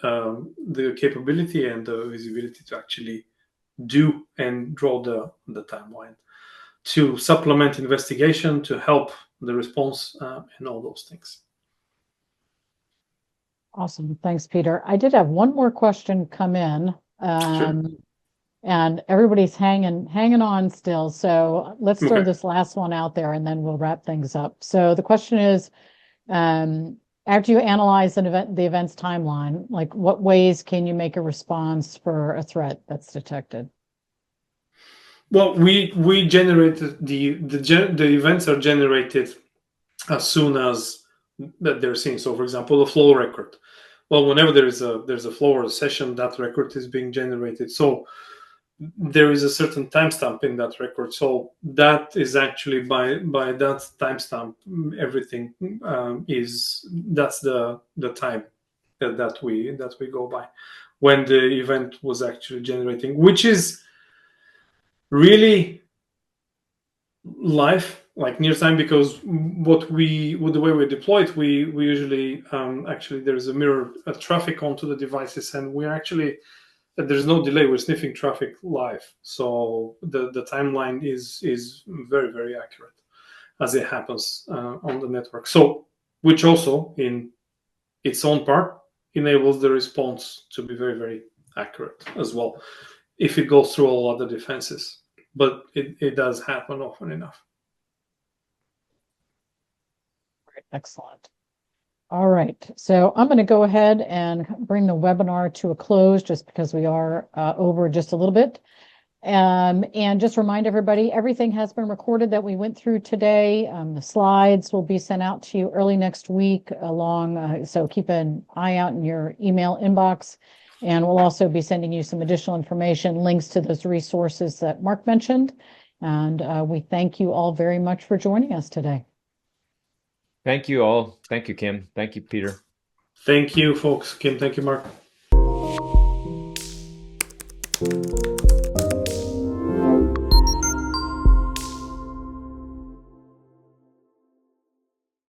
capability and the visibility to actually do and draw the timeline to supplement investigation, to help the response, and all those things. Awesome. Thanks, Peter. I did have one more question come in, Sure. and everybody's hanging on still. So let's throw Okay. this last one out there, and then we'll wrap things up. So the question is, after you analyze the event's timeline, like what ways can you make a response for a threat that's detected? Well, we generated the events are generated as soon as that they're seen. So, for example, the flow record. Well, whenever there's a flow or a session, that record is being generated. So there is a certain timestamp in that record. So that is actually by that timestamp, everything that's the time that we go by when the event was actually generating, which is really live, like near time, because with the way we deploy it, we usually actually there's a mirror traffic onto the devices, and we're actually there's no delay. We're sniffing traffic live, so the timeline is very, very accurate as it happens on the network. So, which also in its own part enables the response to be very, very accurate as well, if it goes through all other defenses. But it does happen often enough. Excellent. All right. So I'm going to go ahead and bring the webinar to a close, just because we are over just a little bit. And just remind everybody, everything has been recorded that we went through today. The slides will be sent out to you early next week so keep an eye out in your email inbox. And we'll also be sending you some additional information, links to those resources that Mark mentioned. And we thank you all very much for joining us today. Thank you all. Thank you, Kim. Thank you, Peter. Thank you, folks. Kim, thank you, Mark.